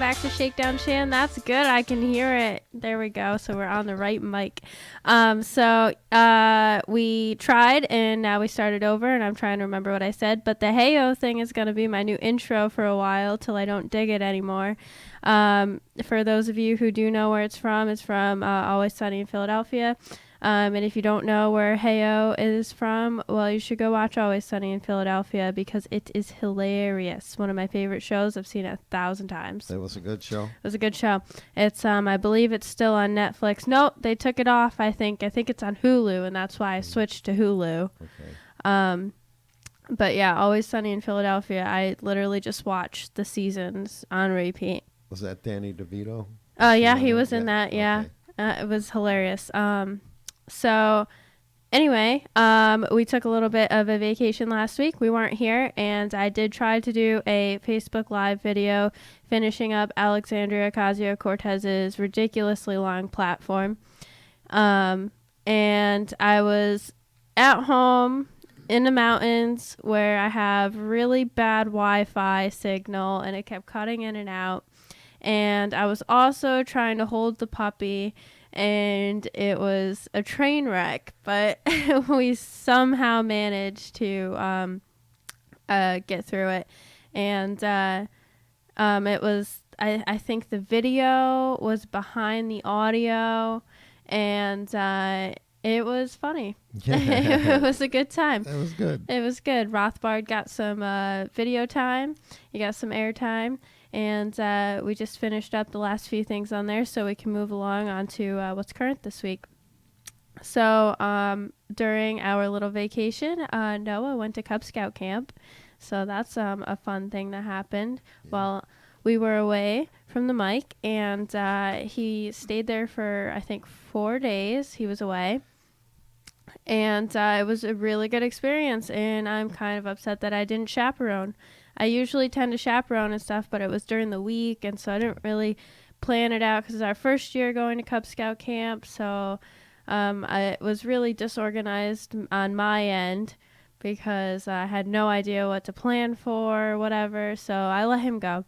back to Shakedown Shan. That's good. I can hear it. There we go. So we're on the right mic. We tried, and now we started over, and I'm trying to remember what I said. But the Heyo thing is going to be my new intro for a while till I don't dig it anymore. For those of you who do know where it's from Always Sunny in Philadelphia. And if you don't know where Heyo is from, well, you should go watch Always Sunny in Philadelphia because it is hilarious. One of my favorite shows. I've seen it 1,000 times. It was a good show. It was a good show. It's I believe it's still on Netflix. Nope, they took it off. I think it's on Hulu, and that's why I switched to Hulu. Okay. But yeah, Always Sunny in Philadelphia. I literally just watched the seasons on repeat. Was that Danny DeVito? Yeah, he was in that. Yeah, okay. it was hilarious. So anyway, we took a little bit of a vacation last week. We weren't here, and I did try to do a Facebook Live video finishing up Alexandria Ocasio-Cortez's ridiculously long platform. And I was at home in the mountains where I have really bad Wi-Fi signal, and it kept cutting in and out. And I was also trying to hold the puppy, and it was a train wreck, but we somehow managed to get through it. And it was, I think the video was behind the audio, and it was funny. It was a good time. It was good. It was good. Rothbard got some video time. He got some air time. And we just finished up the last few things on there so we can move along on to what's current this week. So during our little vacation, Noah went to Cub Scout camp. So that's a fun thing that happened while we were away from the mic. And he stayed there for, I think, 4 days. He was away. And it was a really good experience. And I'm kind of upset that I didn't chaperone. I usually tend to chaperone and stuff, but it was during the week, and so I didn't really plan it out because it's our first year going to Cub Scout camp, so I was really disorganized on my end because I had no idea what to plan for or whatever, so I let him go.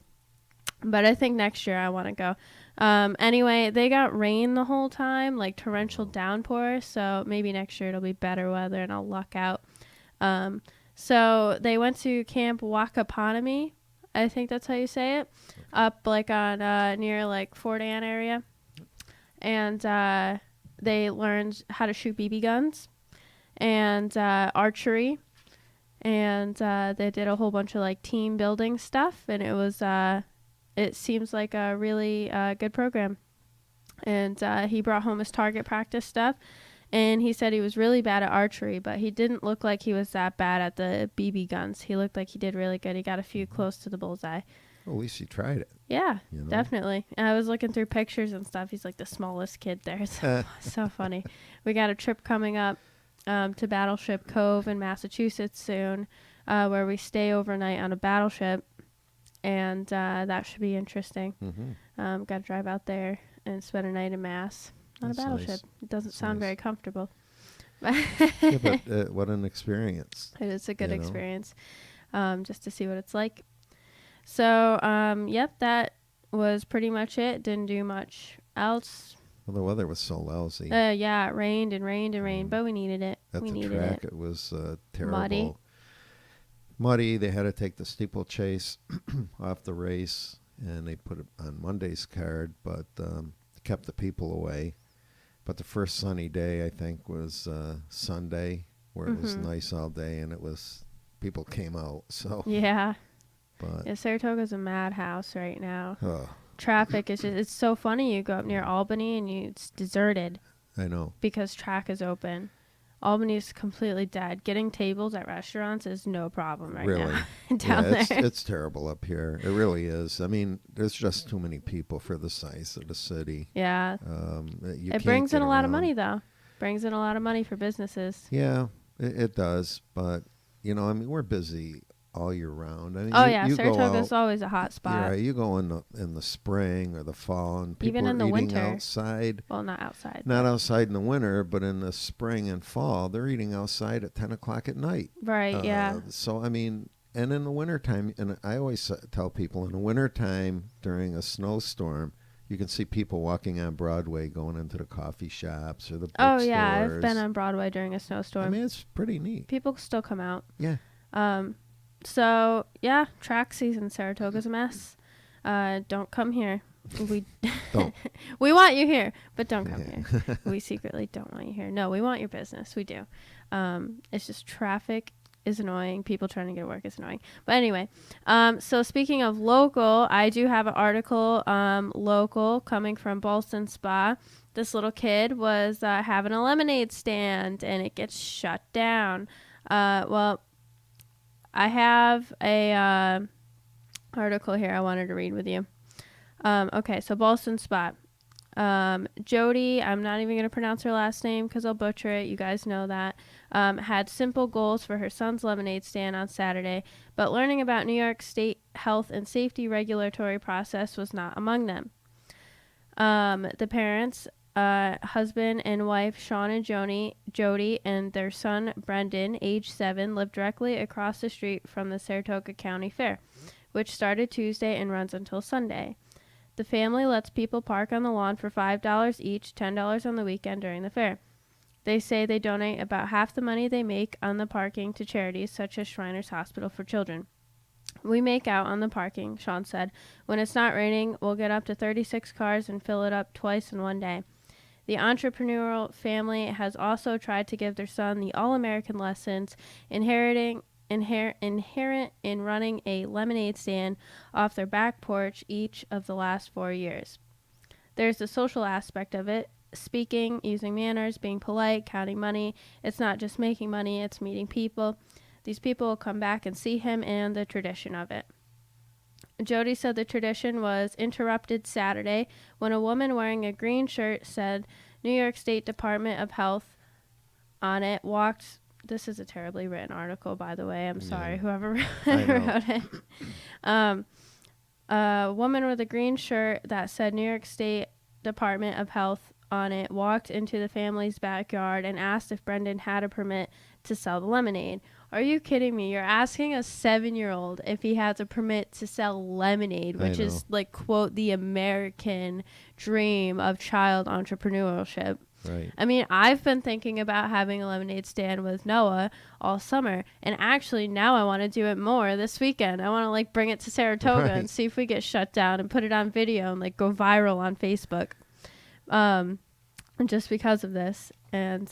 But I think next year I want to go. Anyway, they got rain the whole time, like torrential downpour, so maybe next year it'll be better weather and I'll luck out. So they went to Camp Wakapanami, I think that's how you say it, up like on near like Fort Ann area. And they learned how to shoot BB guns and archery. And they did a whole bunch of like team building stuff. And it was, it seems like a really good program. And he brought home his target practice stuff. And he said he was really bad at archery, but he didn't look like he was that bad at the BB guns. He looked like he did really good. He got a few close to the bullseye. Well, at least he tried it. Yeah, you know? Definitely. And I was looking through pictures and stuff. He's like the smallest kid there. So funny. We got a trip coming up to Battleship Cove in Massachusetts soon, where we stay overnight on a battleship. And that should be interesting. Mm-hmm. Got to drive out there and spend a night in Mass. On a battleship. Nice. It doesn't sound very comfortable. Yeah, but what an experience. It is a good experience, just to see what it's like. So, yep, that was pretty much it. Didn't do much else. Well, the weather was so lousy. Yeah, it rained and rained and rained, but we needed it. At we the needed track, it. it was terrible. Muddy. They had to take the steeplechase off the race, and they put it on Monday's card, but kept the people away. But the first sunny day, I think, was Sunday, where it was nice all day, and people came out. So yeah. But yeah, Saratoga's a madhouse right now. Oh. Traffic is it's so funny. You go up near Albany, and it's deserted. I know. Because track is open. Albany is completely dead. Getting tables at restaurants is no problem right now. Down there. It's terrible up here. It really is. I mean, there's just too many people for the size of the city. Yeah. It brings in a lot of money, though. Brings in a lot of money for businesses. Yeah, it does. But, I mean, we're busy all year round. I mean, Saratoga's always a hot spot. Yeah, you go in the spring or the fall, and people even in are the eating winter outside. Well, not outside. Not outside in the winter, but in the spring and fall, they're eating outside at 10 o'clock at night. Right. Yeah. So I mean, And in the wintertime, and I always tell people, in the wintertime during a snowstorm, you can see people walking on Broadway going into the coffee shops or the bookstores. Oh, yeah, I've been on Broadway during a snowstorm. I mean, it's pretty neat. People still come out. Yeah. So, yeah, track season, Saratoga's a mess. Don't come here. We Don't. We want you here, but don't come here. We secretly don't want you here. No, we want your business. We do. It's just traffic is annoying. People trying to get to work is annoying. But anyway, so speaking of local, I do have an article local coming from Ballston Spa. This little kid was having a lemonade stand, and it gets shut down. Well, I have a article here I wanted to read with you. Okay, so Ballston Spa. Jody, I'm not even going to pronounce her last name because I'll butcher it. You guys know that. Had simple goals for her son's lemonade stand on Saturday, but learning about New York State health and safety regulatory process was not among them. The parents, husband and wife Sean and Jody, and their son Brendan, age 7, live directly across the street from the Saratoga County Fair, which started Tuesday and runs until Sunday. The family lets people park on the lawn for $5 each, $10 on the weekend during the fair. They say they donate about half the money they make on the parking to charities such as Shriners Hospital for Children. We make out on the parking, Sean said. When it's not raining, we'll get up to 36 cars and fill it up twice in one day. The entrepreneurial family has also tried to give their son the all-American lessons inherent in running a lemonade stand off their back porch each of the last 4 years. There's the social aspect of it, speaking, using manners, being polite, counting money. It's not just making money, it's meeting people. These people will come back and see him, and the tradition of it. Jody said the tradition was interrupted Saturday when a woman wearing a green shirt said New York State Department of Health on it walked. This is a terribly written article, by the way. I'm sorry, whoever wrote it. A woman with a green shirt that said New York State Department of Health on it walked into the family's backyard and asked if Brendan had a permit to sell the lemonade. Are you kidding me? You're asking a 7-year-old if he has a permit to sell lemonade, which is, like, quote, the American dream of child entrepreneurship. Right. I mean, I've been thinking about having a lemonade stand with Noah all summer, and actually now I want to do it more this weekend. I want to, like, bring it to Saratoga and see if we get shut down and put it on video and, like, go viral on Facebook. Just because of this. And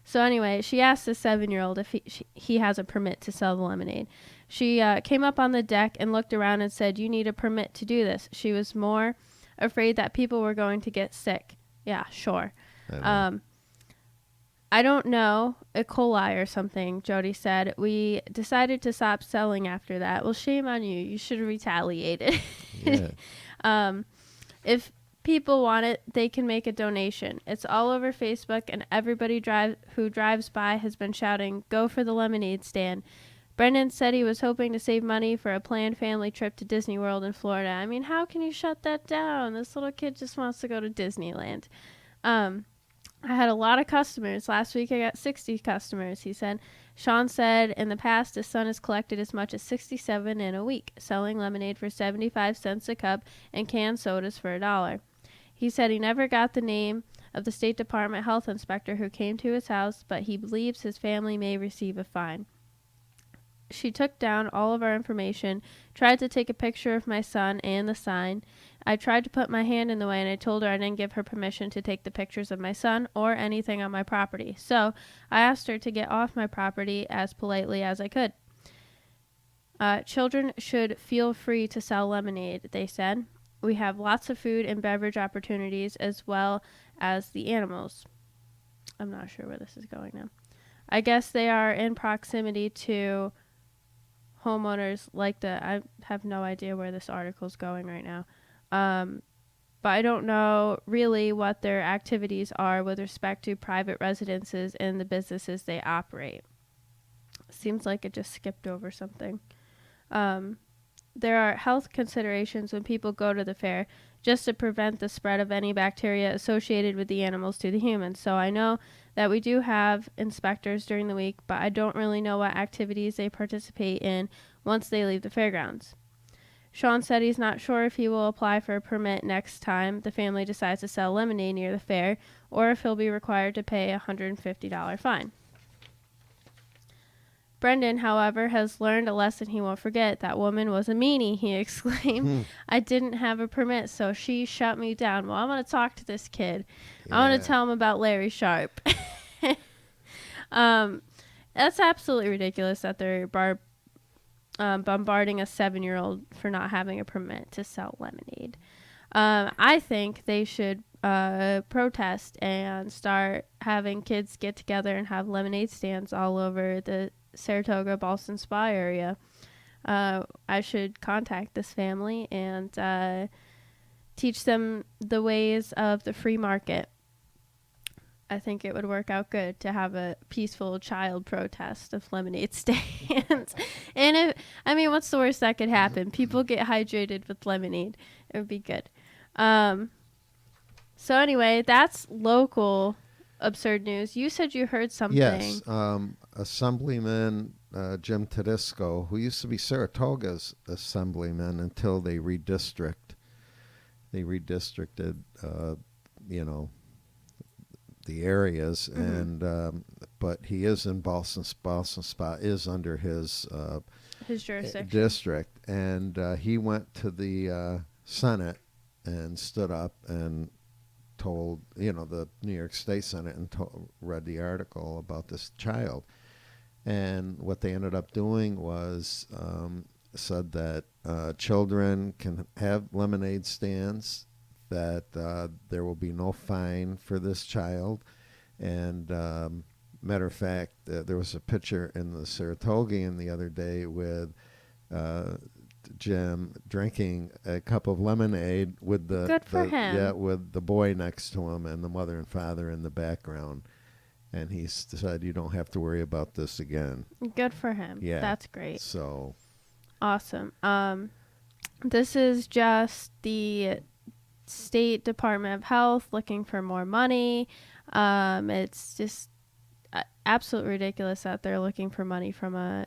so anyway, she asked the 7-year-old if he has a permit to sell the lemonade. She came up on the deck and looked around and said, "You need a permit to do this." She was more afraid that people were going to get sick. Yeah, sure. I don't know, E. coli or something, Jody said. We decided to stop selling after that. Well, shame on you. You should have retaliated. Yeah. If people want it, they can make a donation. It's all over Facebook, and everybody who drives by has been shouting, "Go for the lemonade stand." Brendan said he was hoping to save money for a planned family trip to Disney World in Florida. I mean, how can you shut that down? This little kid just wants to go to Disneyland. I had a lot of customers. Last week I got 60 customers, he said. Sean said in the past his son has collected as much as 67 in a week, selling lemonade for 75 cents a cup and canned sodas for $1. He said he never got the name of the State Department health inspector who came to his house, but he believes his family may receive a fine. She took down all of our information, tried to take a picture of my son and the sign. I tried to put my hand in the way, and I told her I didn't give her permission to take the pictures of my son or anything on my property. So I asked her to get off my property as politely as I could. Children should feel free to sell lemonade, they said. We have lots of food and beverage opportunities as well as the animals. I'm not sure where this is going now. I guess they are in proximity to homeowners like I have no idea where this article is going right now. But I don't know really what their activities are with respect to private residences and the businesses they operate. Seems like it just skipped over something. There are health considerations when people go to the fair, just to prevent the spread of any bacteria associated with the animals to the humans. So I know that we do have inspectors during the week, but I don't really know what activities they participate in once they leave the fairgrounds. Sean said he's not sure if he will apply for a permit next time the family decides to sell lemonade near the fair, or if he'll be required to pay a $150 fine. Brendan, however, has learned a lesson he won't forget. That woman was a meanie, he exclaimed. I didn't have a permit, so she shut me down. Well, I'm going to talk to this kid. I want to tell him about Larry Sharp. That's absolutely ridiculous that they're bombarding a 7-year-old for not having a permit to sell lemonade. I think they should protest and start having kids get together and have lemonade stands all over the Saratoga, Ballston Spa area. I should contact this family and teach them the ways of the free market. I think it would work out good to have a peaceful child protest of lemonade stands. And what's the worst that could happen? People get hydrated with lemonade. It would be good. So anyway, that's local absurd news. You said you heard something. Yes, Assemblyman Jim Tedesco, who used to be Saratoga's assemblyman until they redistricted, the areas, and but he is in Ballston Spa. Ballston Spa is under his jurisdiction district, and he went to the Senate and stood up and told, the New York State Senate, and read the article about this child. And what they ended up doing was said that children can have lemonade stands, that there will be no fine for this child. And matter of fact, there was a picture in the Saratogian the other day with Jim drinking a cup of lemonade with with the boy next to him and the mother and father in the background. And he said, you don't have to worry about this again. Good for him. Yeah. That's great. So. Awesome. This is just the State Department of Health looking for more money. It's just absolutely ridiculous that they're looking for money from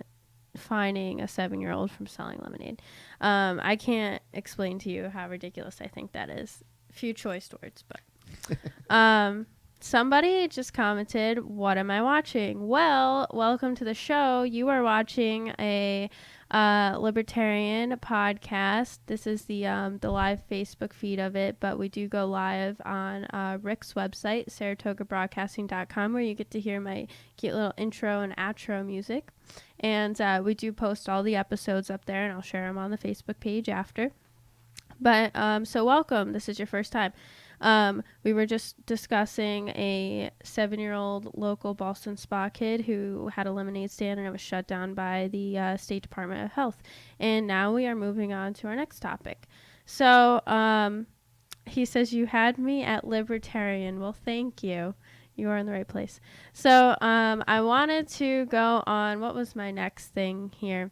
fining a 7-year-old from selling lemonade. I can't explain to you how ridiculous I think that is. Few choice words, but somebody just commented, what am I watching? Well, welcome to the show. You are watching a libertarian podcast. This is the live Facebook feed of it, but we do go live on Rick's website, SaratogaBroadcasting.com, where you get to hear my cute little intro and outro music. And we do post all the episodes up there, and I'll share them on the Facebook page after. But so welcome. This is your first time. We were just discussing a 7-year-old local Ballston Spa kid who had a lemonade stand, and it was shut down by the State Department of Health. And now we are moving on to our next topic. So he says, you had me at libertarian. Well, thank you. You are in the right place. So I wanted to go on, what was my next thing here?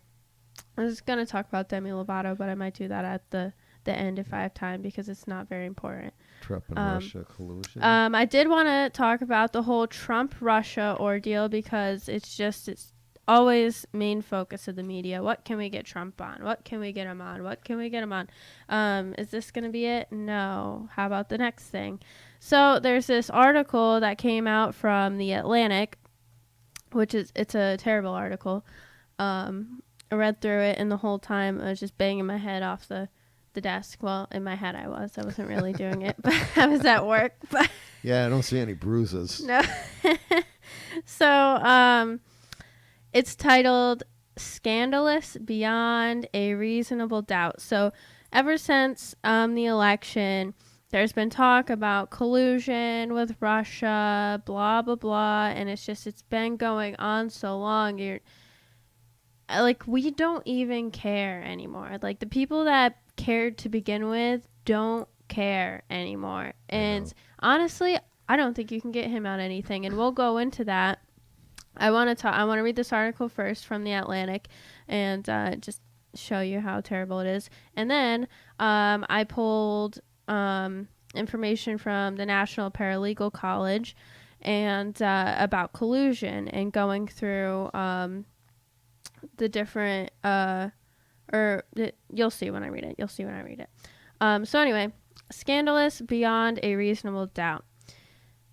I was going to talk about Demi Lovato, but I might do that at the end if I have time, because it's not very important. Trump and Russia collusion. I did want to talk about the whole Trump-Russia ordeal, because it's always main focus of the media. What can we get Trump on? What can we get him on? What can we get him on? Is this going to be it? No. How about the next thing? So there's this article that came out from The Atlantic, it's a terrible article. I read through it, and the whole time I was just banging my head off the desk. Well, in my head I wasn't really doing it, but I was at work. But yeah, I don't see any bruises. No. So it's titled Scandalous Beyond a Reasonable Doubt. So ever since the election, there's been talk about collusion with Russia, blah blah blah, and it's been going on so long. We don't even care anymore. Like, the people that cared to begin with don't care anymore. And honestly, I don't think you can get him on anything, and we'll go into that. I want to read this article first from The Atlantic and just show you how terrible it is. And then I pulled information from the National Paralegal College, and about collusion and going through the different you'll see when I read it. So anyway, scandalous beyond a reasonable doubt.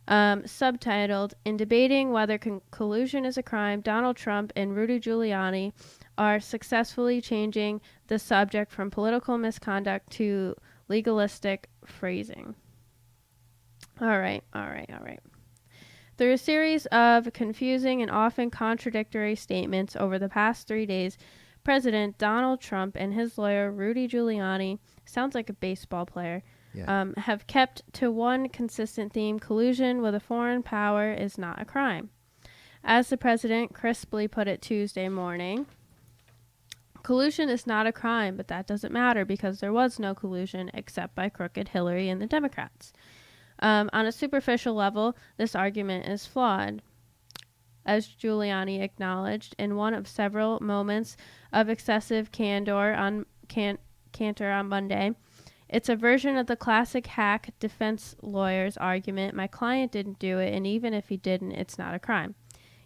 Subtitled, In Debating Whether Collusion is a Crime, Donald Trump and Rudy Giuliani are successfully changing the subject from political misconduct to legalistic phrasing. All right. Through a series of confusing and often contradictory statements over the past 3 days, President Donald Trump and his lawyer Rudy Giuliani, sounds like a baseball player, have kept to one consistent theme: collusion with a foreign power is not a crime. As the president crisply put it Tuesday morning, collusion is not a crime, but that doesn't matter because there was no collusion except by crooked Hillary and the Democrats. On a superficial level, this argument is flawed. As Giuliani acknowledged in one of several moments of excessive candor on Monday, it's a version of the classic hack defense lawyer's argument: my client didn't do it, and even if he didn't, it's not a crime.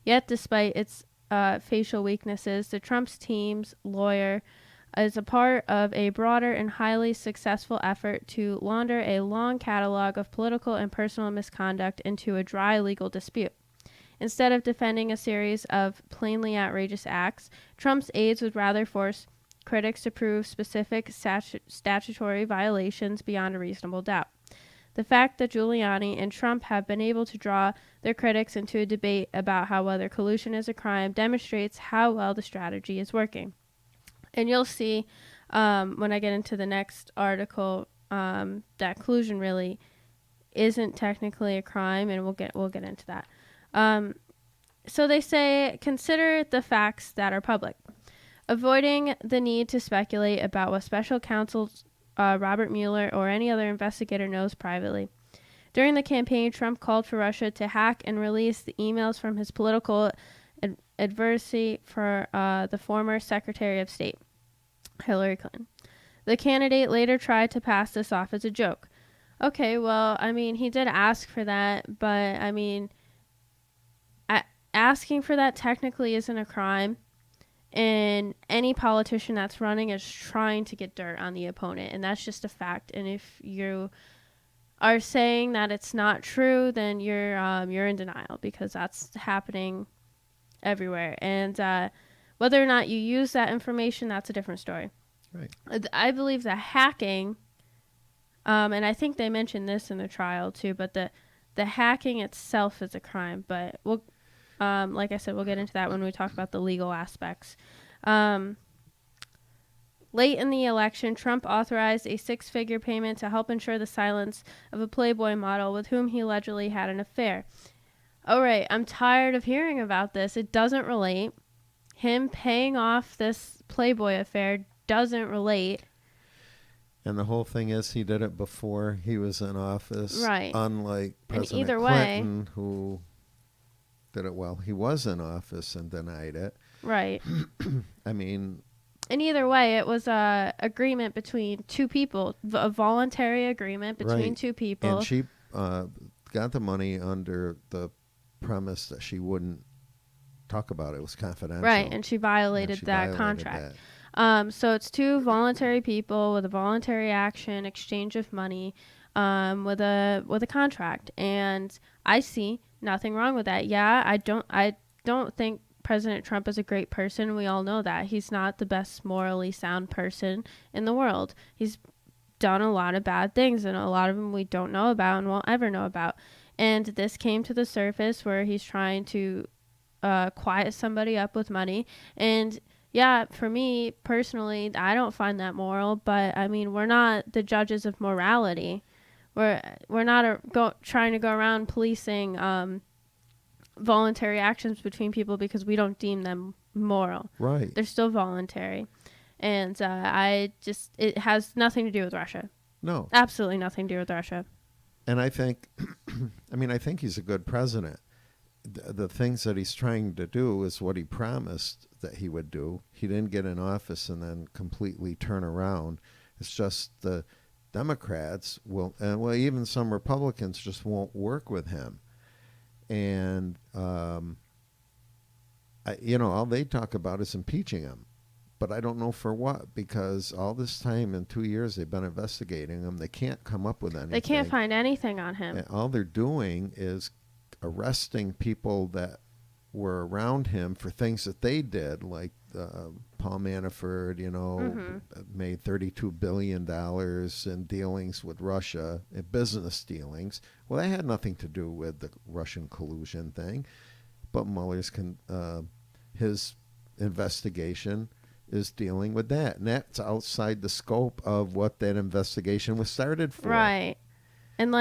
Yet, despite its facial weaknesses, the Trump's team's lawyer is a part of a broader and highly successful effort to launder a long catalog of political and personal misconduct into a dry legal dispute. Instead of defending a series of plainly outrageous acts, Trump's aides would rather force critics to prove specific statutory violations beyond a reasonable doubt. The fact that Giuliani and Trump have been able to draw their critics into a debate about whether collusion is a crime demonstrates how well the strategy is working. And you'll see when I get into the next article that collusion really isn't technically a crime, and we'll get into that. So they say, consider the facts that are public. Avoiding the need to speculate about what special counsel Robert Mueller or any other investigator knows privately. During the campaign, Trump called for Russia to hack and release the emails from his political adversary for the former Secretary of State, Hillary Clinton. The candidate later tried to pass this off as a joke. Okay, well, I mean, he did ask for that, but, I mean, asking for that technically isn't a crime. And any politician that's running is trying to get dirt on the opponent, and that's just a fact. And if you are saying that it's not true, then you're in denial, because that's happening everywhere. And whether or not you use that information, that's a different story. Right. I believe that hacking, and I think they mentioned this in the trial too, but the hacking itself is a crime. But we'll. Like I said, we'll get into that when we talk about the legal aspects. Late in the election, Trump authorized a 6-figure payment to help ensure the silence of a Playboy model with whom he allegedly had an affair. All right, I'm tired of hearing about this. It doesn't relate. Him paying off this Playboy affair doesn't relate. And the whole thing is he did it before he was in office. Right. Unlike President Clinton, who did it while he was in office and denied it. Right. I mean... And either way, it was a agreement between two people, a voluntary agreement between two people. And she got the money under the premise that she wouldn't talk about it. It was confidential. Right, and she violated that contract. So it's two voluntary people with a voluntary action, exchange of money, with a contract. And I see nothing wrong with that. Yeah, I don't think President Trump is a great person. We all know that. He's not the best morally sound person in the world. He's done a lot of bad things, and a lot of them we don't know about and won't ever know about. And this came to the surface where he's trying to quiet somebody up with money. And yeah, for me personally, I don't find that moral, but I mean, we're not the judges of morality. We're not trying to go around policing voluntary actions between people because we don't deem them moral. Right. They're still voluntary. And it has nothing to do with Russia. No. Absolutely nothing to do with Russia. And I think, I think he's a good president. The things that he's trying to do is what he promised that he would do. He didn't get in office and then completely turn around. It's just the Democrats will, and even some Republicans just won't work with him. And all they talk about is impeaching him. But I don't know for what, because all this time in 2 years they've been investigating him. They can't come up with anything. They can't find anything on him. And all they're doing is arresting people that were around him for things that they did, like Paul Manafort, made $32 billion in dealings with Russia, in business dealings. Well, that had nothing to do with the Russian collusion thing. But Mueller's his investigation is dealing with that, and that's outside the scope of what that investigation was started for. Right. And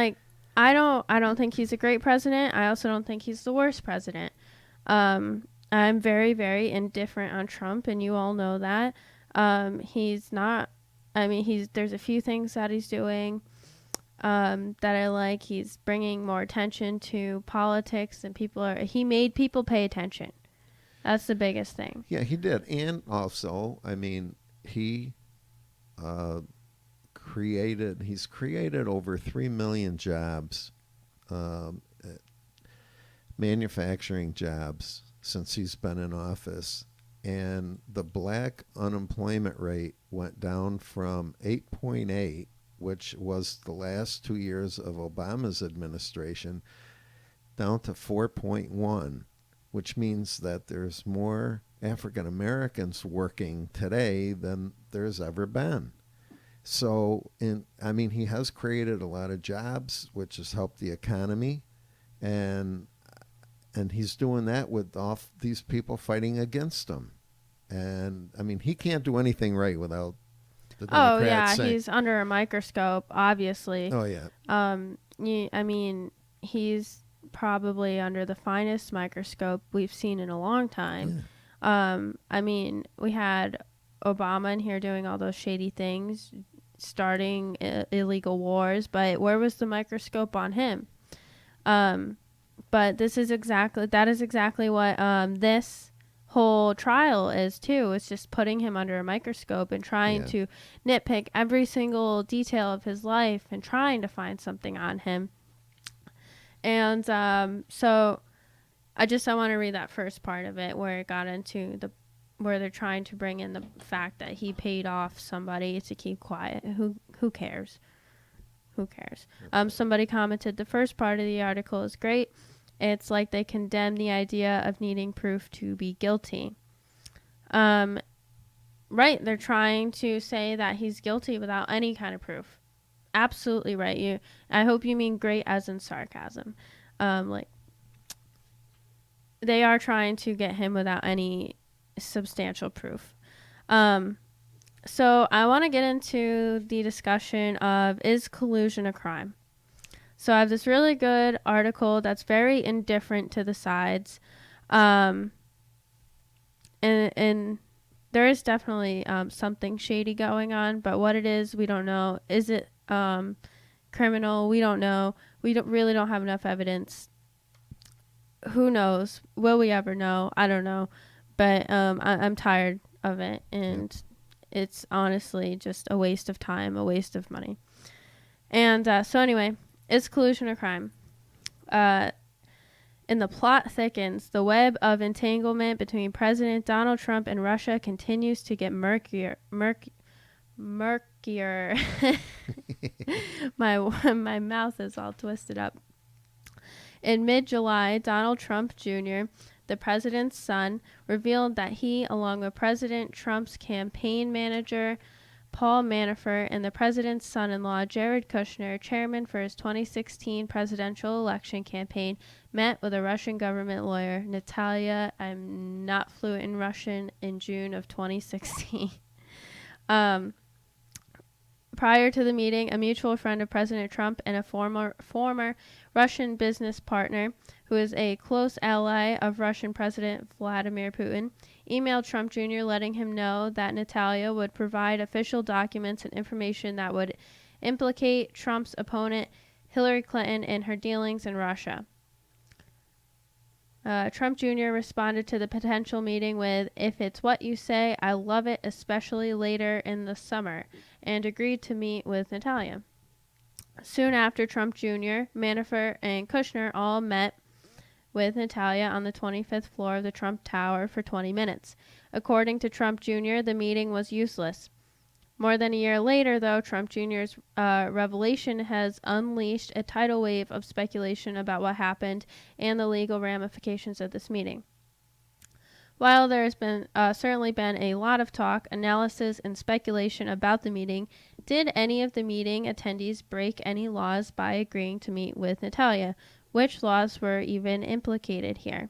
I don't think he's a great president. I also don't think he's the worst president. I'm very, very indifferent on Trump, and you all know that. He's not. I mean, there's a few things that he's doing that I like. He's bringing more attention to politics, and he made people pay attention. That's the biggest thing. Yeah, he did. And also, I mean, he's created over 3 million jobs, manufacturing jobs, since he's been in office. And the black unemployment rate went down from 8.8, which was the last 2 years of Obama's administration, down to 4.1. Which means that there's more African Americans working today than there's ever been. So, he has created a lot of jobs, which has helped the economy, and he's doing that with all these people fighting against him. And he can't do anything right without the Democrats saying. He's under a microscope, obviously. Oh yeah. He's probably under the finest microscope we've seen in a long time. Yeah. We had Obama in here doing all those shady things, starting illegal wars, but where was the microscope on him? But that is exactly what this whole trial is too. It's just putting him under a microscope and trying to nitpick every single detail of his life and trying to find something on him. And so I want to read that first part of it where it got into where they're trying to bring in the fact that he paid off somebody to keep quiet. Who cares? Who cares? Somebody commented the first part of the article is great. It's like they condemn the idea of needing proof to be guilty. Right. They're trying to say that he's guilty without any kind of proof. Absolutely right. I hope you mean great as in sarcasm. They are trying to get him without any substantial proof. So I want to get into the discussion of, is collusion a crime? So I have this really good article that's very indifferent to the sides. And there is definitely something shady going on, but what it is, we don't know. Is it criminal? We don't know. We really don't have enough evidence. Who knows? Will we ever know? I don't know. But I'm tired of it, and it's honestly just a waste of time, a waste of money. And so anyway, is collusion a crime? And the plot thickens. The web of entanglement between President Donald Trump and Russia continues to get murkier. My mouth is all twisted up. In mid-July, Donald Trump Jr., the president's son, revealed that he, along with President Trump's campaign manager, Paul Manafort, and the president's son-in-law, Jared Kushner, chairman for his 2016 presidential election campaign, met with a Russian government lawyer, Natalia, I'm not fluent in Russian, in June of 2016. Prior to the meeting, a mutual friend of President Trump and a former Russian business partner, who is a close ally of Russian President Vladimir Putin, emailed Trump Jr. letting him know that Natalia would provide official documents and information that would implicate Trump's opponent, Hillary Clinton, in her dealings in Russia. Trump Jr. responded to the potential meeting with, "If it's what you say, I love it, especially later in the summer," and agreed to meet with Natalia. Soon after Trump Jr., Manafort, and Kushner all met with Natalia on the 25th floor of the Trump Tower for 20 minutes. According to Trump Jr., the meeting was useless. More than a year later, though, Trump Jr.'s revelation has unleashed a tidal wave of speculation about what happened and the legal ramifications of this meeting. While there has been certainly been a lot of talk, analysis, and speculation about the meeting, did any of the meeting attendees break any laws by agreeing to meet with Natalia? Which laws were even implicated here?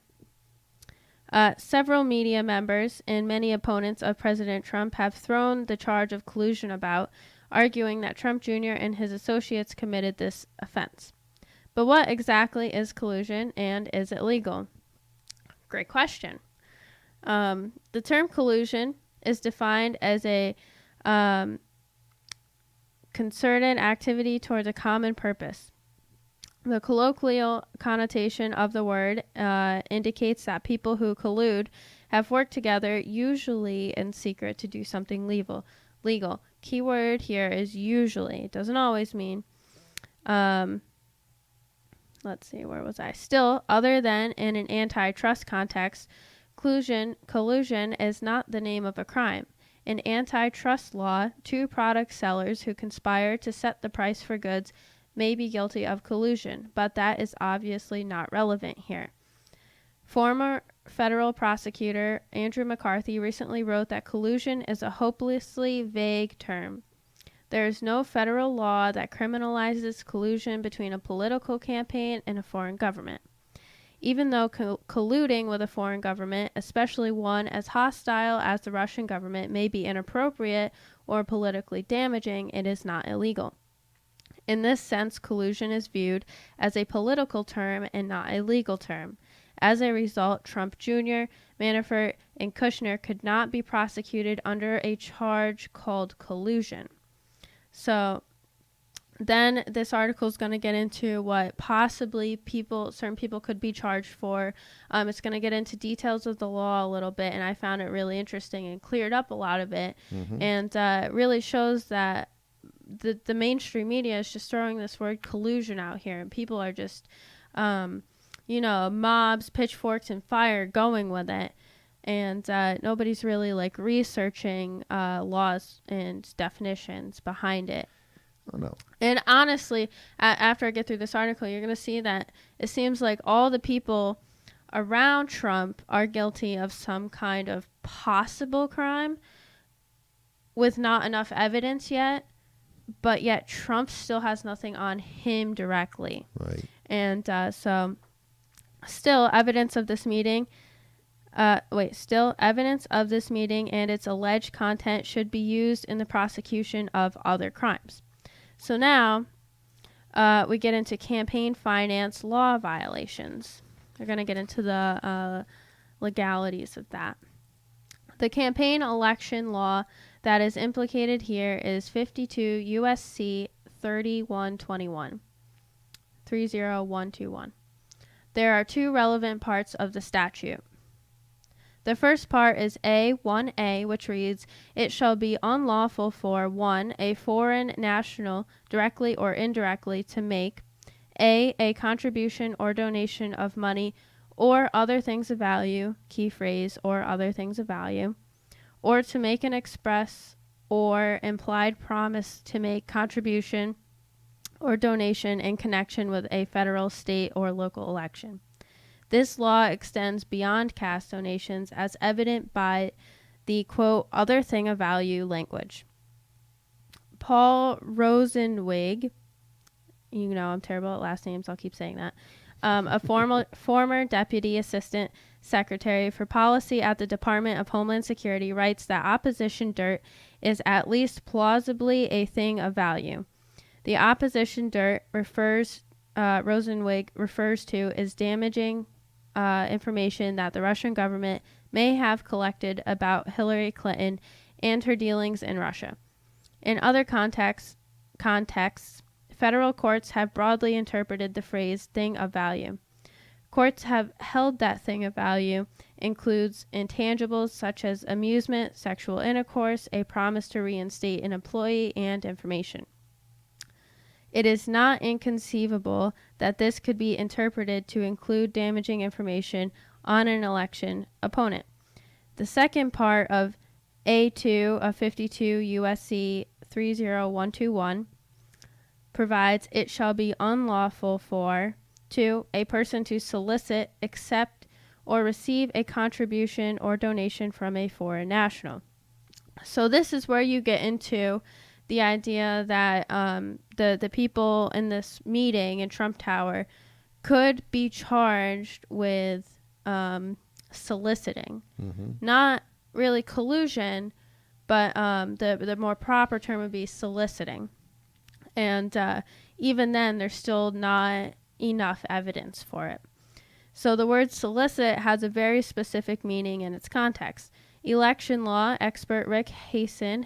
Several media members and many opponents of President Trump have thrown the charge of collusion about, arguing that Trump Jr. and his associates committed this offense. But what exactly is collusion, and is it legal? Great question. The term collusion is defined as a concerted activity towards a common purpose. The colloquial connotation of the word indicates that people who collude have worked together, usually in secret, to do something legal. Key word here is usually. It doesn't always mean. Let's see, where was I? Still, other than in an antitrust context, collusion is not the name of a crime. In antitrust law, two product sellers who conspire to set the price for goods may be guilty of collusion, but that is obviously not relevant here. Former federal prosecutor Andrew McCarthy recently wrote that collusion is a hopelessly vague term. There is no federal law that criminalizes collusion between a political campaign and a foreign government. Even though colluding with a foreign government, especially one as hostile as the Russian government, may be inappropriate or politically damaging, it is not illegal. In this sense, collusion is viewed as a political term and not a legal term. As a result, Trump Jr., Manafort, and Kushner could not be prosecuted under a charge called collusion. So then this article is going to get into what possibly certain people could be charged for. It's going to get into details of the law a little bit, and I found it really interesting and cleared up a lot of it. And really shows that the mainstream media is just throwing this word collusion out here, and people are just, mobs, pitchforks, and fire going with it. And nobody's really researching laws and definitions behind it. Oh, no. And honestly, after I get through this article, you're going to see that it seems like all the people around Trump are guilty of some kind of possible crime with not enough evidence yet, but yet Trump still has nothing on him directly. Right. And so still evidence of this meeting and its alleged content should be used in the prosecution of other crimes. So now we get into campaign finance law violations. We're going to get into the legalities of that. The campaign election law that is implicated here is 52 U.S.C. 30121. There are two relevant parts of the statute. The first part is A1A, which reads, "It shall be unlawful for 1. A foreign national, directly or indirectly, to make a contribution or donation of money or other things of value," key phrase, or other things of value, "or to make an express or implied promise to make contribution or donation in connection with a federal, state, or local election." This law extends beyond cash donations, as evident by the, quote, "other thing of value" language. Paul Rosenwig, I'm terrible at last names, I'll keep saying that, a former Deputy Assistant Secretary for Policy at the Department of Homeland Security, writes that opposition dirt is at least plausibly a thing of value. The opposition dirt Rosenwig refers to is damaging information that the Russian government may have collected about Hillary Clinton and her dealings in Russia. In other contexts, federal courts have broadly interpreted the phrase "thing of value." Courts have held that thing of value includes intangibles such as amusement, sexual intercourse, a promise to reinstate an employee, and information. It is not inconceivable that this could be interpreted to include damaging information on an election opponent. The second part of A2 of 52 U.S.C. 30121 provides it shall be unlawful for 2. A person to solicit, accept, or receive a contribution or donation from a foreign national. So this is where you get into the idea that the people in this meeting in Trump Tower could be charged with soliciting. Not really collusion, but the more proper term would be soliciting. And even then, there's still not enough evidence for it. So the word solicit has a very specific meaning in its context. Election law expert Rick Hasen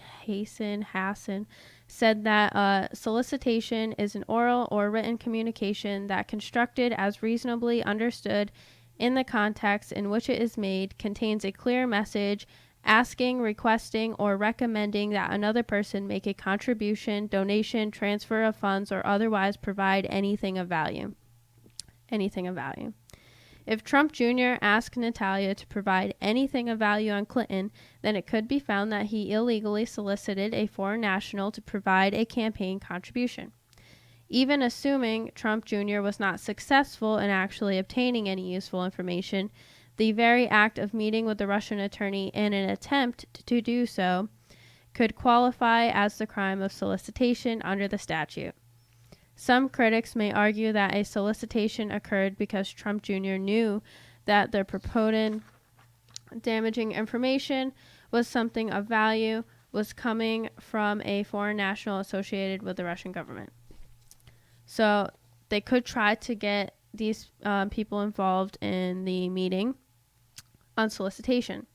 said that solicitation is an oral or written communication that, constructed as reasonably understood in the context in which it is made, contains a clear message asking, requesting, or recommending that another person make a contribution, donation, transfer of funds, or otherwise provide anything of value. Anything of value. If Trump Jr. asked Natalia to provide anything of value on Clinton, then it could be found that he illegally solicited a foreign national to provide a campaign contribution. Even assuming Trump Jr. was not successful in actually obtaining any useful information, the very act of meeting with the Russian attorney in an attempt to do so could qualify as the crime of solicitation under the statute. Some critics may argue that a solicitation occurred because Trump Jr. knew that the purported damaging information was something of value was coming from a foreign national associated with the Russian government. So they could try to get these people involved in the meeting on solicitation.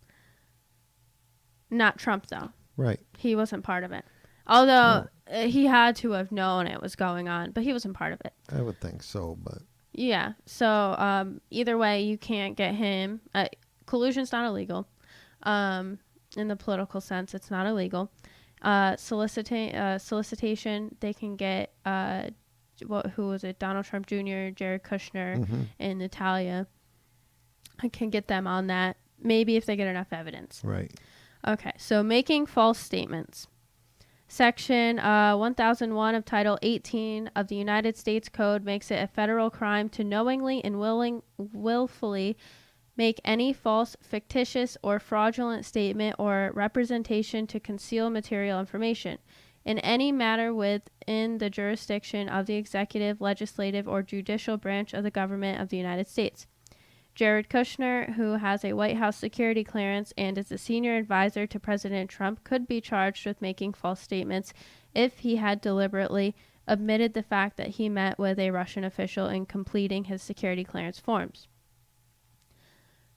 Not Trump, though. Right. He wasn't part of it. Although he had to have known it was going on, but he wasn't part of it. I would think so, but... Yeah. So either way, you can't get him. Collusion's not illegal. In the political sense, it's not illegal. Solicitation, they can get... who was it? Donald Trump Jr., Jared Kushner, and Natalia. I can get them on that. Maybe if they get enough evidence. Right. Okay. So making false statements. Section 1001 of Title 18 of the United States Code makes it a federal crime to knowingly and willfully make any false, fictitious, or fraudulent statement or representation to conceal material information in any matter within the jurisdiction of the executive, legislative, or judicial branch of the government of the United States. Jared Kushner, who has a White House security clearance and is a senior advisor to President Trump, could be charged with making false statements if he had deliberately omitted the fact that he met with a Russian official in completing his security clearance forms.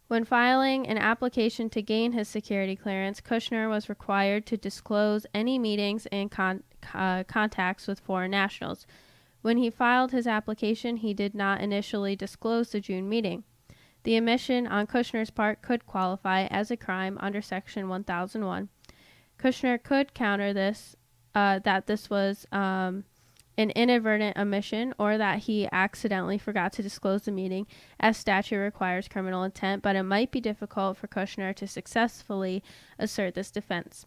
When filing an application to gain his security clearance, Kushner was required to disclose any meetings and contacts with foreign nationals. When he filed his application, he did not initially disclose the June meeting. The omission on Kushner's part could qualify as a crime under Section 1001. Kushner could counter this, that this was an inadvertent omission or that he accidentally forgot to disclose the meeting, as statute requires criminal intent, but it might be difficult for Kushner to successfully assert this defense.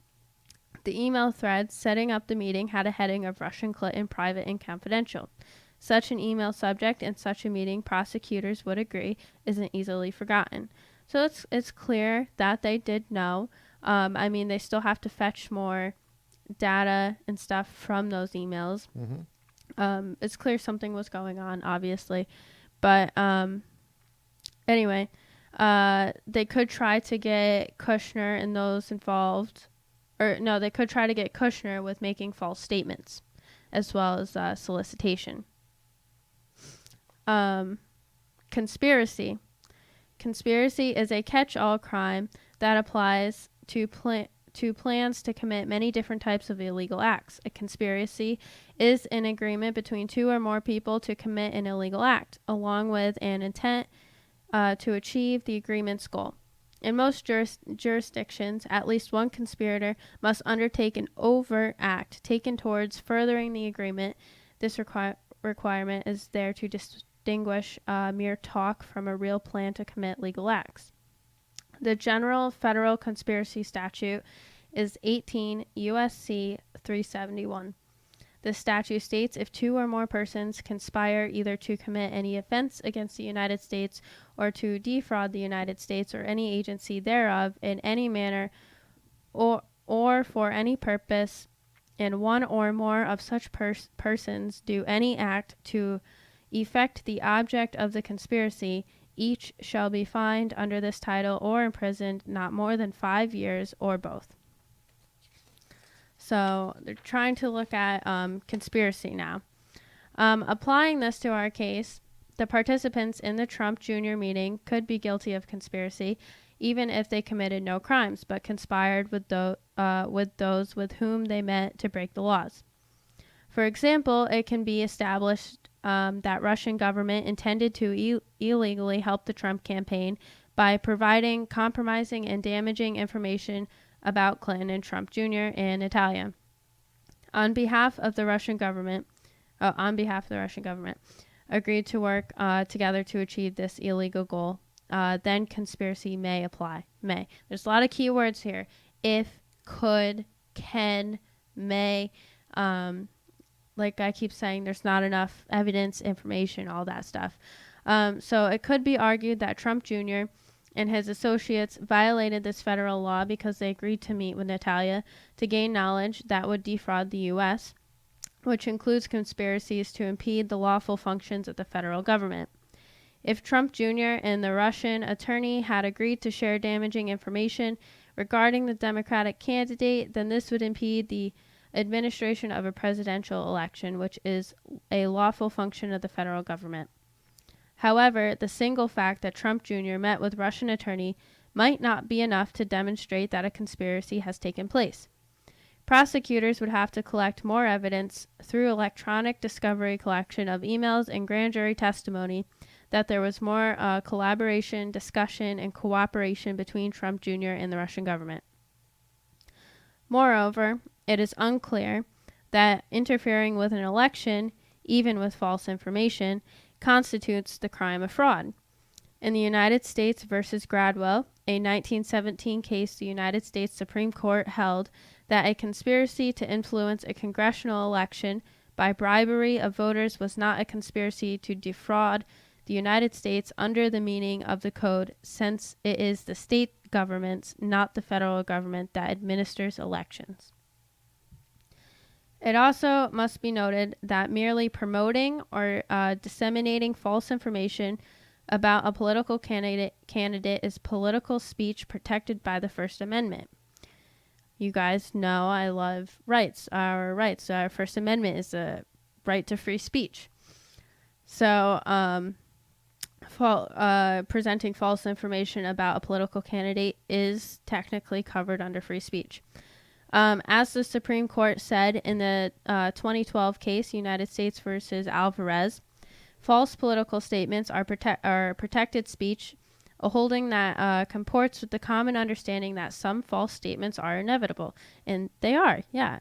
The email thread setting up the meeting had a heading of Russian Clinton private and confidential. Such an email subject in such a meeting, prosecutors would agree, isn't easily forgotten. So it's clear that they did know. I mean, they still have to fetch more data and stuff from those emails. It's clear something was going on, obviously. But anyway, they could try to get Kushner and those involved. Or no, they could try to get Kushner with making false statements as well as solicitation. Conspiracy. Conspiracy is a catch-all crime that applies to plans to commit many different types of illegal acts. A conspiracy is an agreement between two or more people to commit an illegal act, along with an intent to achieve the agreement's goal. In most jurisdictions, at least one conspirator must undertake an overt act taken towards furthering the agreement. This requirement is there to distinguish mere talk from a real plan to commit legal acts. The general federal conspiracy statute is 18 U.S.C. 371. The statute states if two or more persons conspire either to commit any offense against the United States or to defraud the United States or any agency thereof in any manner or for any purpose, and one or more of such persons do any act to effect the object of the conspiracy, each shall be fined under this title or imprisoned not more than 5 years or both. So they're trying to look at conspiracy now. Applying this to our case, the participants in the Trump Jr. meeting could be guilty of conspiracy, even if they committed no crimes, but conspired with those with whom they met to break the laws. For example, it can be established that Russian government intended to illegally help the Trump campaign by providing compromising and damaging information about Clinton and Trump Jr. and Natalia. On behalf of the Russian government, agreed to work together to achieve this illegal goal. Then conspiracy may apply. May. There's a lot of keywords here. If, could, can, may. Like I keep saying, there's not enough evidence, information, all that stuff. So it could be argued that Trump Jr. and his associates violated this federal law because they agreed to meet with Natalia to gain knowledge that would defraud the U.S., which includes conspiracies to impede the lawful functions of the federal government. If Trump Jr. and the Russian attorney had agreed to share damaging information regarding the Democratic candidate, then this would impede the administration of a presidential election, which is a lawful function of the federal government. However, the single fact that Trump Jr. met with Russian attorney might not be enough to demonstrate that a conspiracy has taken place. Prosecutors would have to collect more evidence through electronic discovery collection of emails and grand jury testimony that there was more collaboration, discussion, and cooperation between Trump Jr. and the Russian government. Moreover, it is unclear that interfering with an election, even with false information, constitutes the crime of fraud. In the United States versus Gradwell, a 1917 case, the United States Supreme Court held that a conspiracy to influence a congressional election by bribery of voters was not a conspiracy to defraud the United States under the meaning of the code, since it is the state governments, not the federal government, that administers elections. It also must be noted that merely promoting or disseminating false information about a political candidate is political speech protected by the First Amendment. You guys know I love rights. Our First Amendment is a right to free speech. So presenting false information about a political candidate is technically covered under free speech. As the Supreme Court said in the 2012 case, United States versus Alvarez, false political statements are protected speech, a holding that comports with the common understanding that some false statements are inevitable. And they are, yeah.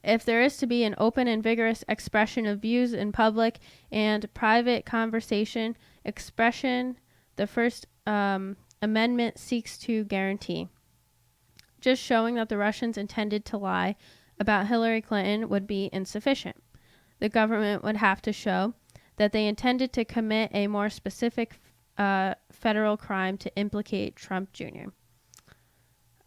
If there is to be an open and vigorous expression of views in public and private conversation, expression, the First Amendment seeks to guarantee. Just showing that the Russians intended to lie about Hillary Clinton would be insufficient. The government would have to show that they intended to commit a more specific federal crime to implicate Trump Jr.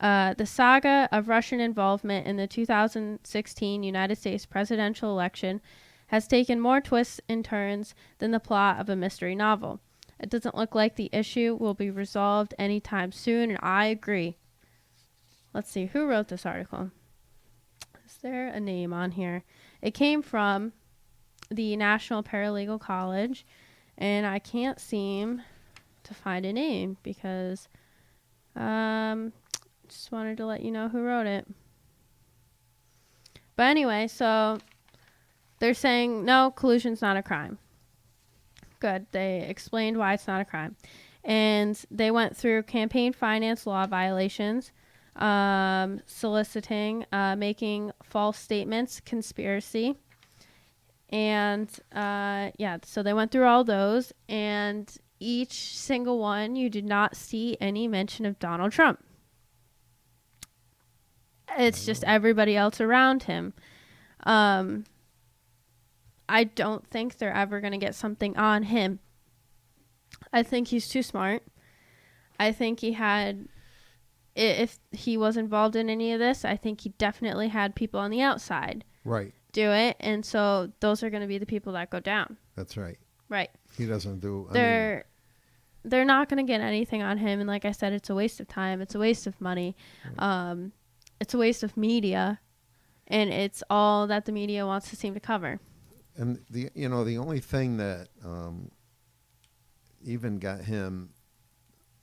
The saga of Russian involvement in the 2016 United States presidential election has taken more twists and turns than the plot of a mystery novel. It doesn't look like the issue will be resolved anytime soon, and I agree. Let's see, who wrote this article? Is there a name on here? It came from the National Paralegal College, and I can't seem to find a name because just wanted to let you know who wrote it. But anyway, so they're saying, no, collusion's not a crime. Good. They explained why it's not a crime. And they went through campaign finance law violations, soliciting, making false statements, conspiracy. And so they went through all those, and each single one, you did not see any mention of Donald Trump. It's just everybody else around him. I don't think they're ever going to get something on him. I think he's too smart. I think if he was involved in any of this, I think he definitely had people on the outside do it. And so those are going to be the people that go down. That's right. Right. He doesn't do... They're not going to get anything on him. And like I said, it's a waste of time. It's a waste of money. Right. It's a waste of media. And it's all that the media wants to seem to cover. And the only thing that even got him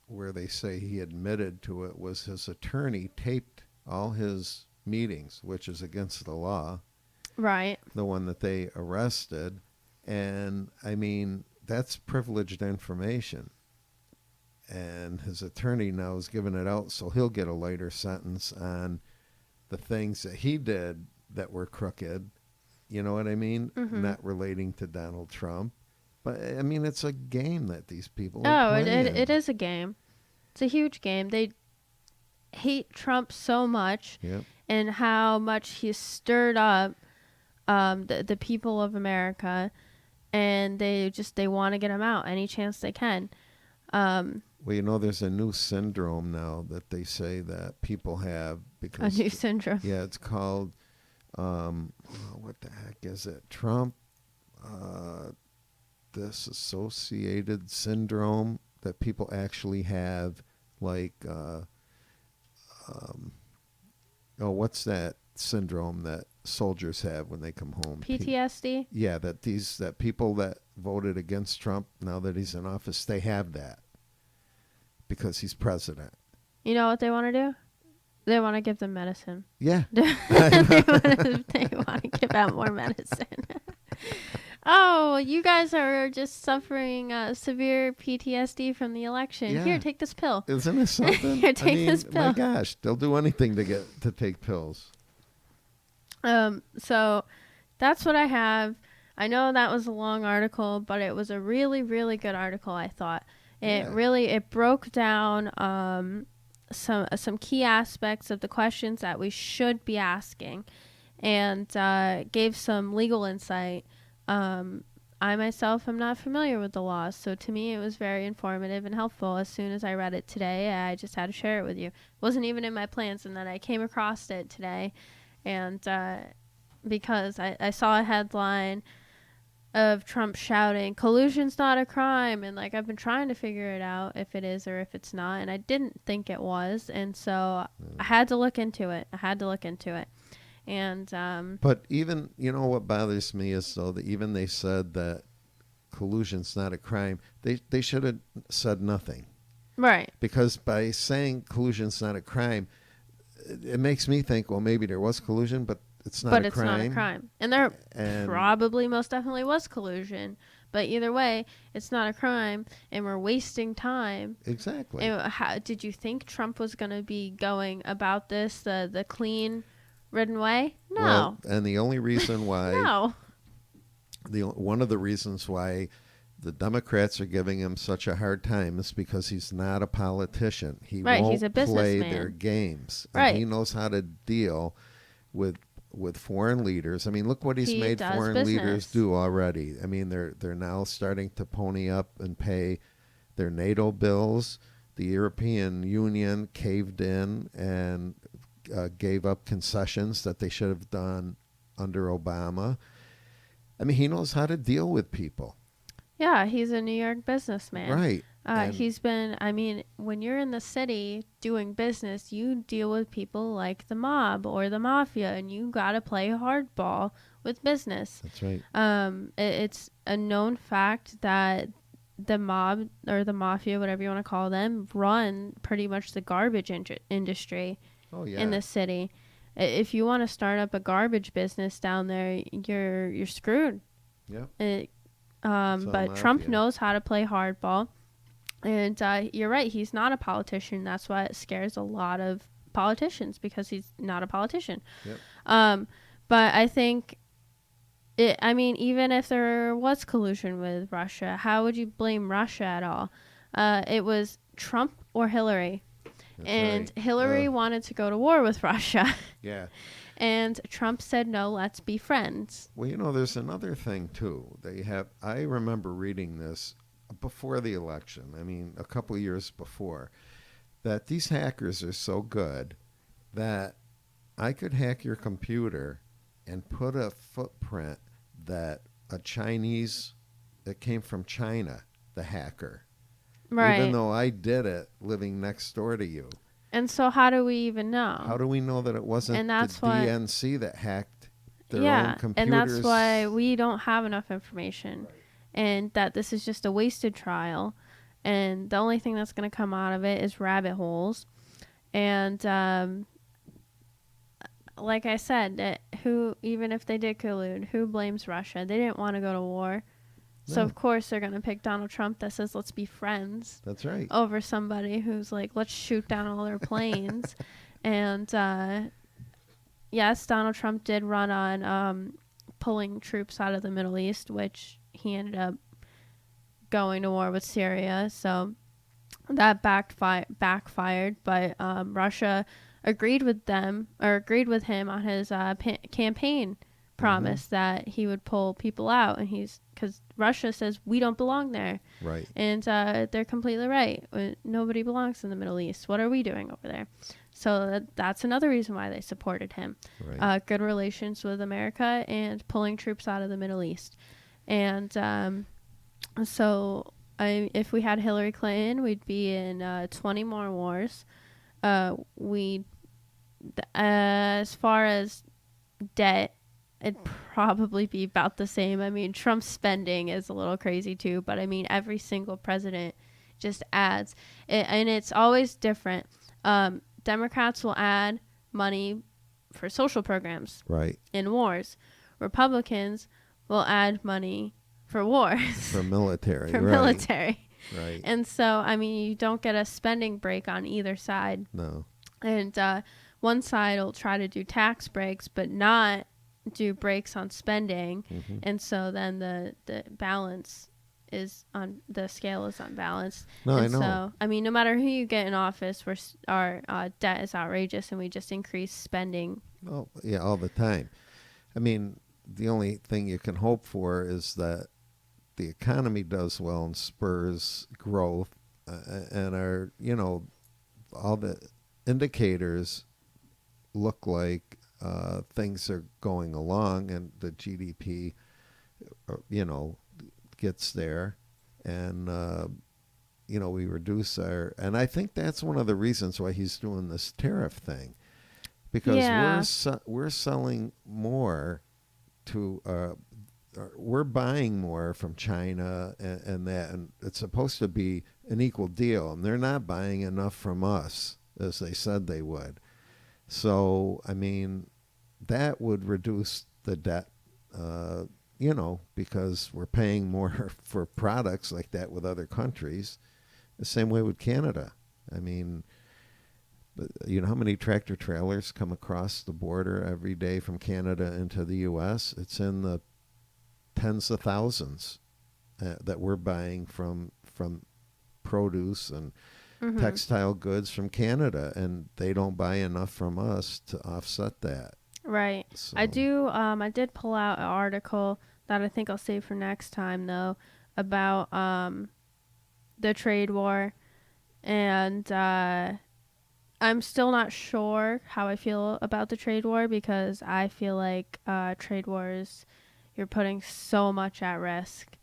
where they say he admitted to it was his attorney taped all his meetings, which is against the law. Right. The one that they arrested. And, I mean, that's privileged information. And his attorney now is giving it out, so he'll get a lighter sentence on the things that he did that were crooked. You know what I mean? Mm-hmm. Not relating to Donald Trump. But, I mean, it's a game that these people are playing. It is a game. It's a huge game. They hate Trump so much, and how much he's stirred up the people of America, and they want to get him out any chance they can. Well, there's a new syndrome now that they say that people have because a new syndrome. Yeah, it's called what the heck is it? Trump disassociated syndrome that people actually have, like what's that syndrome that soldiers have when they come home? PTSD? Yeah, that people that voted against Trump, now that he's in office, they have that because he's president. You know what they want to do? They want to give them medicine. Yeah. they want to give out more medicine. Oh, you guys are just suffering severe PTSD from the election. Yeah. Here, take this pill. Isn't it something? Here, take this pill. My gosh, they'll do anything to take pills. So that's what I have. I know that was a long article, but it was a really, really good article, I thought. It broke down some key aspects of the questions that we should be asking, and gave some legal insight. I myself am not familiar with the laws, so to me it was very informative and helpful. As soon as I read it today, I just had to share it with you. It wasn't even in my plans, and then I came across it today, and because I saw a headline of Trump shouting, "Collusion's not a crime," and I've been trying to figure it out if it is or if it's not, and I didn't think it was, and so I had to look into it. And but even what bothers me is though that even they said that collusion's not a crime. They should have said nothing, right? Because by saying collusion's not a crime, it makes me think, well, maybe there was collusion, but it's not a crime. But it's not a crime, and there probably most definitely was collusion. But either way, it's not a crime, and we're wasting time. Exactly. And how did you think Trump was going to be going about this the clean ridden way? No. Well, and the only reason why no. One of the reasons why the Democrats are giving him such a hard time is because he's not a politician. He won't he's a play businessman. their games. Right. And he knows how to deal with foreign leaders. I mean, look what he's made foreign leaders do already. I mean, they're now starting to pony up and pay their NATO bills. The European Union caved in and gave up concessions that they should have done under Obama. I mean, he knows how to deal with people. Yeah, he's a New York businessman. Right. When you're in the city doing business, you deal with people like the mob or the mafia, and you got to play hardball with business. That's right. It's a known fact that the mob or the mafia, whatever you want to call them, run pretty much the garbage industry in the city. If you want to start up a garbage business down there, you're screwed. Yeah. But Trump knows how to play hardball. And you're right, he's not a politician. That's why it scares a lot of politicians because he's not a politician. Yep. But I think even if there was collusion with Russia, how would you blame Russia at all? It was Trump or Hillary. That's and right. Hillary wanted to go to war with Russia. Yeah. And Trump said, no, let's be friends. Well, there's another thing, too. I remember reading this before the election, a couple of years before, that these hackers are so good that I could hack your computer and put a footprint that came from China, the hacker. Right. Even though I did it living next door to you. And so how do we even know? How do we know that it wasn't the DNC that hacked their own computers? And that's why we don't have enough information. Right. And that this is just a wasted trial. And the only thing that's going to come out of it is rabbit holes. And like I said, even if they did collude, who blames Russia? They didn't want to go to war. No. So, of course, they're going to pick Donald Trump that says, let's be friends. That's right. Over somebody who's like, let's shoot down all their planes. And, yes, Donald Trump did run on pulling troops out of the Middle East, which he ended up going to war with Syria. So that backfired. But Russia agreed with him on his campaign promise that he would pull people out, and because Russia says we don't belong there, right? And they're completely right. Nobody belongs in the Middle East. What are we doing over there? So that's another reason why they supported him. Right. Good relations with America and pulling troops out of the Middle East, and if we had Hillary Clinton, we'd be in 20 more wars. As far as debt, it'd probably be about the same. Trump's spending is a little crazy too, but every single president just adds it, and it's always different. Democrats will add money for social programs, right, in wars. Republicans will add money for wars, for military, military, right. And so you don't get a spending break on either side. No. And one side will try to do tax breaks, but not do breaks on spending, and so then the balance is on the scale is unbalanced. No, and I know. So no matter who you get in office, our debt is outrageous, and we just increase spending. Oh yeah, all the time. The only thing you can hope for is that the economy does well and spurs growth, and all the indicators look like things are going along, and the GDP, gets there, and we reduce and I think that's one of the reasons why he's doing this tariff thing, because we're selling more to we're buying more from China and it's supposed to be an equal deal, and they're not buying enough from us as they said they would. So, that would reduce the debt, because we're paying more for products like that with other countries. The same way with Canada. How many tractor trailers come across the border every day from Canada into the U.S.? It's in the tens of thousands that we're buying from produce and textile goods from Canada, and they don't buy enough from us to offset that. Right. So. I did pull out an article that I think I'll save for next time, though, about the trade war, and I'm still not sure how I feel about the trade war, because I feel like trade wars, you're putting so much at risk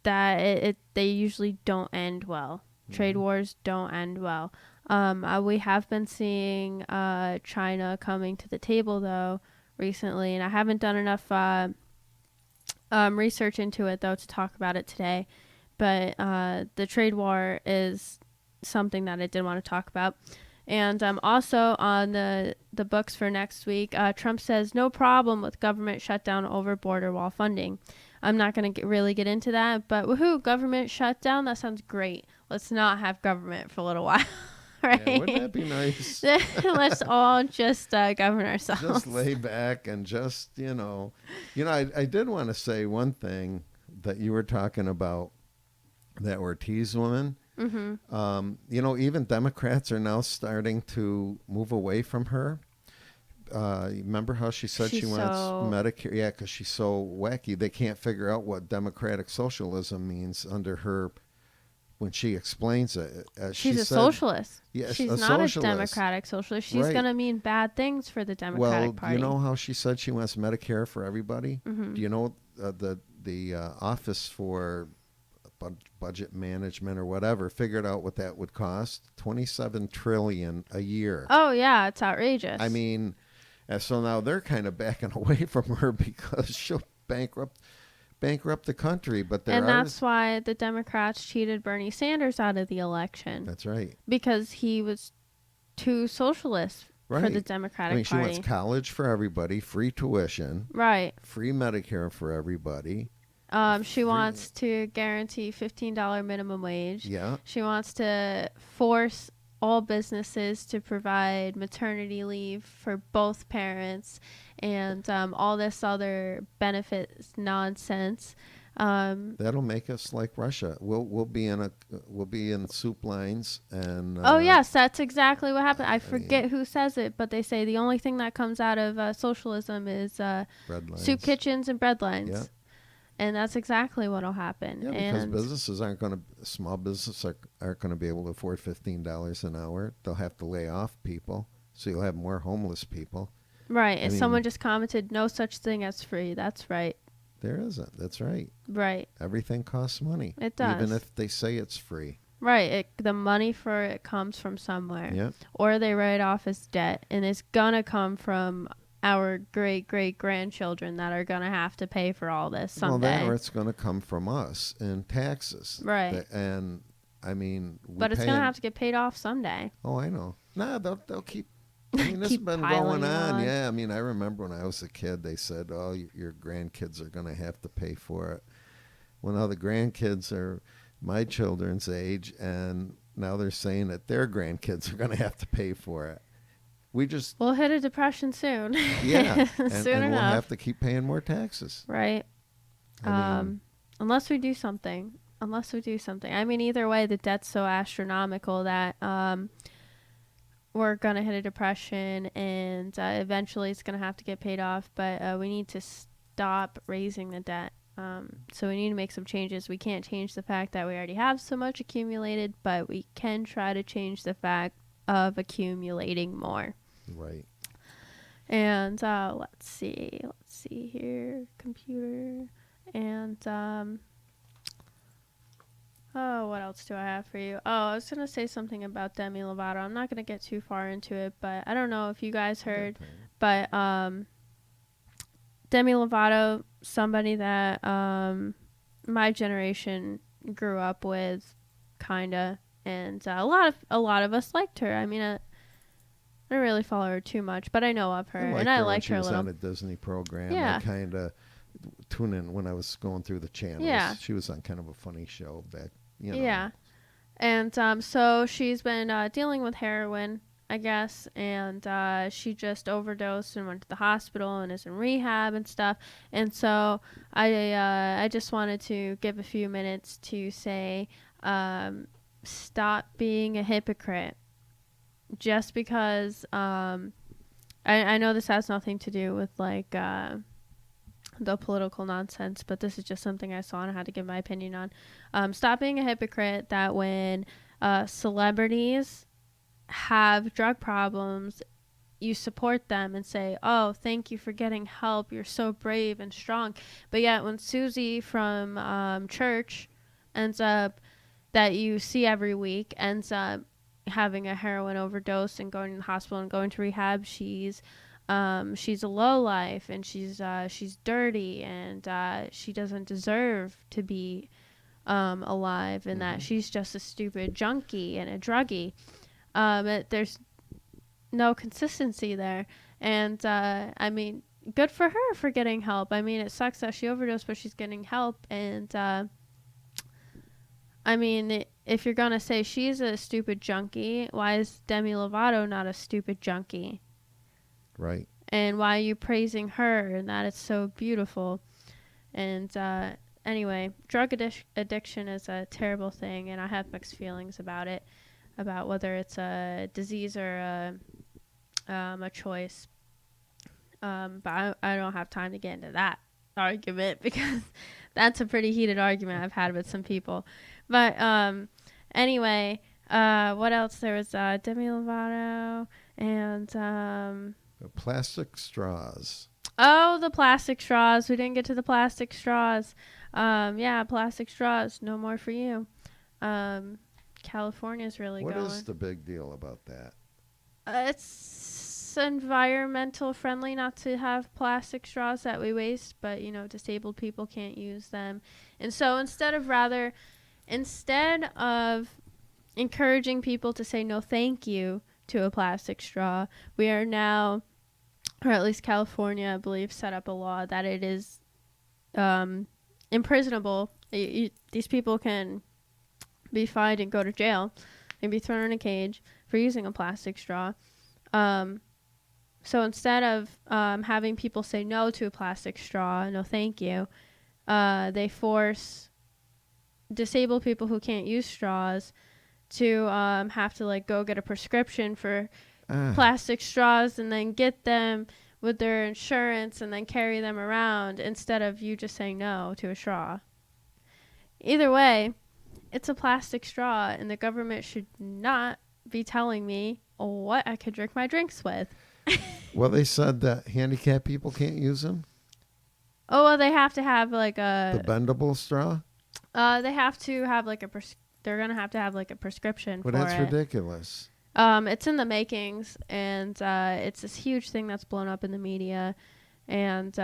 that they usually don't end well. Trade wars don't end well. We have been seeing China coming to the table, though, recently, and I haven't done enough research into it, though, to talk about it today. But the trade war is something that I did want to talk about. And also on the books for next week, Trump says no problem with government shutdown over border wall funding. I'm not going to really get into that, but woohoo, government shutdown, that sounds great. Let's not have government for a little while, Right. Yeah, wouldn't that be nice? Let's all just govern ourselves. Just lay back and just, I did want to say one thing that you were talking about, that Ortiz woman. Even Democrats are now starting to move away from her. Remember how she said she wants Medicare? Yeah, because she's so wacky. They can't figure out what democratic socialism means under her when she explains it. She's a socialist. Yes, she's not socialist. A democratic socialist. She's Right. going to mean bad things for the Democratic Party. Well, you know how she said she wants Medicare for everybody? Do you know the Office for Budget Management or whatever figured out what that would cost? $27 trillion a year. Oh, yeah, it's outrageous. I mean, so now they're kind of backing away from her because she'll bankrupt the country. But that's why the Democrats cheated Bernie Sanders out of the election. That's right. Because he was too socialist for the Democratic Party. She wants college for everybody, free tuition, right? Free Medicare for everybody. She wants to guarantee $15 minimum wage. Yeah. She wants to force all businesses to provide maternity leave for both parents, and all this other benefits nonsense. That'll make us like Russia. We'll be in soup lines and. Oh yes, that's exactly what happened. I forget who says it, but they say the only thing that comes out of socialism is soup kitchens and bread lines. Yeah. And that's exactly what will happen. Yeah, because small businesses aren't going to be able to afford $15 an hour. They'll have to lay off people, so you'll have more homeless people. Right, and someone just commented, no such thing as free. That's right. There isn't. That's right. Right. Everything costs money. It does. Even if they say it's free. Right, the money for it comes from somewhere. Yeah. Or they write off as debt, and it's going to come from our great-great-grandchildren that are going to have to pay for all this someday. Well, that or it's going to come from us in taxes. Right. And, I mean... But it's going to have to get paid off someday. Oh, I know. No, they'll keep... I mean, this has been going on. Yeah, I mean, I remember when I was a kid, they said, oh, your grandkids are going to have to pay for it. Well, now the grandkids are my children's age, and now they're saying that their grandkids are going to have to pay for it. We'll hit a depression soon. Yeah. Soon and enough. we'll have to keep paying more taxes. Right. Unless we do something. I mean, either way, the debt's so astronomical that we're going to hit a depression, and eventually it's going to have to get paid off. But we need to stop raising the debt. So we need to make some changes. We can't change the fact that we already have so much accumulated, but we can try to change the fact of accumulating more. Right. And let's see here, computer, and what else do I have for you? Oh, I was gonna say something about Demi Lovato. I'm not gonna get too far into it, but I don't know if you guys heard, but Demi Lovato, somebody that my generation grew up with, kinda, and a lot of us liked her. I mean, I don't really follow her too much, but I know of her, and I liked her a little. She was on a Disney program. Yeah. I kind of tune in when I was going through the channels. Yeah. She was on kind of a funny show back, Yeah. And so she's been dealing with heroin, I guess, and she just overdosed and went to the hospital and is in rehab and stuff. And so I just wanted to give a few minutes to say, stop being a hypocrite. Just because I know this has nothing to do with like the political nonsense, but this is just something I saw and I had to give my opinion on. Stop being a hypocrite that when celebrities have drug problems, you support them and say, oh, thank you for getting help. You're so brave and strong. But yet when Susie from church ends up, that you see every week, ends up having a heroin overdose and going to the hospital and going to rehab, she's a lowlife, and she's dirty, and she doesn't deserve to be alive, and that she's just a stupid junkie and a druggie. There's no consistency there, and I mean, good for her for getting help. I mean, it sucks that she overdosed, but she's getting help, and I mean, if you're gonna say she's a stupid junkie, why is Demi Lovato not a stupid junkie? Right. And why are you praising her and that it's so beautiful? And anyway, drug addiction is a terrible thing, and I have mixed feelings about it, about whether it's a disease or a choice. But I don't have time to get into that argument because that's a pretty heated argument I've had with some people. But anyway, what else? There was Demi Lovato and Plastic straws. oh, the plastic straws. We didn't get to the plastic straws. Yeah, plastic straws. No more for you. California's really What going. is the big deal about that? It's environmental friendly not to have plastic straws that we waste, but disabled people can't use them. And so instead of encouraging people to say no thank you to a plastic straw, we are now, or at least California, I believe, set up a law that it is imprisonable. These people can be fined and go to jail and be thrown in a cage for using a plastic straw. So instead of having people say no to a plastic straw, no thank you, they force disabled people who can't use straws to have to go get a prescription for plastic straws and then get them with their insurance and then carry them around instead of you just saying no to a straw. Either way, it's a plastic straw, and the government should not be telling me what I could drink my drinks with. Well, they said that handicapped people can't use them. Oh, well, they have to have the bendable straw. They have to have they're gonna have to have a prescription for it. Well, that's ridiculous. It's in the makings, and it's this huge thing that's blown up in the media, and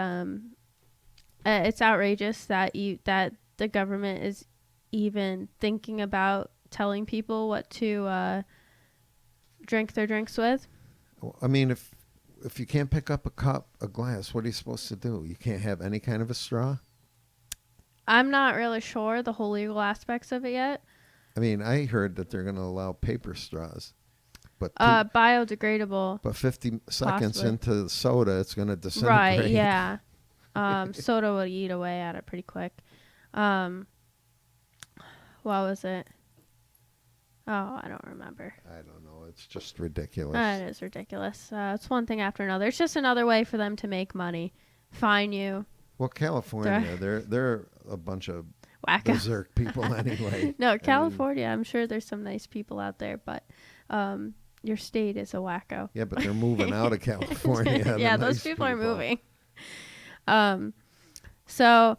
it's outrageous that the government is even thinking about telling people what to drink their drinks with. I mean, if you can't pick up a glass, what are you supposed to do? You can't have any kind of a straw? I'm not really sure the whole legal aspects of it yet. I mean, I heard that they're going to allow paper straws. But biodegradable. But 50 seconds possibly. Into soda, it's going to disintegrate. Right, yeah. Soda will eat away at it pretty quick. What was it? Oh, I don't remember. I don't know. It's just ridiculous. It is ridiculous. It's one thing after another. It's just another way for them to make money. Fine you. Well, California, they're a bunch of wacko berserk people anyway. No, California, I'm sure there's some nice people out there, but your state is a wacko. Yeah, but they're moving out of California. Yeah, those people are moving. So,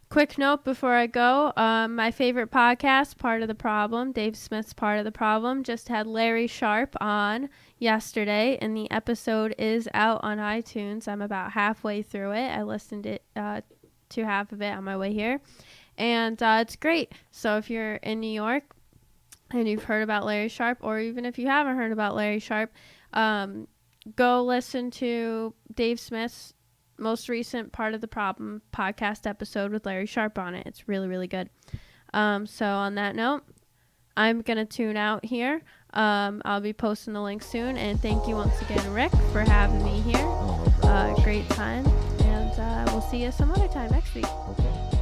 quick note before I go, my favorite podcast, Part of the Problem, Dave Smith's Part of the Problem, just had Larry Sharp on yesterday, and the episode is out on iTunes. I'm about halfway through it. I listened to half of it on my way here, and it's great. So if you're in New York and you've heard about Larry Sharp, or even if you haven't heard about Larry Sharp, go listen to Dave Smith's most recent Part of the Problem podcast episode with Larry Sharp on it. It's really, really good. So on that note, I'm going to tune out here. I'll be posting the link soon. And thank you once again, Rick, for having me here. Oh, no problem. Great time. And we'll see you some other time next week. Okay.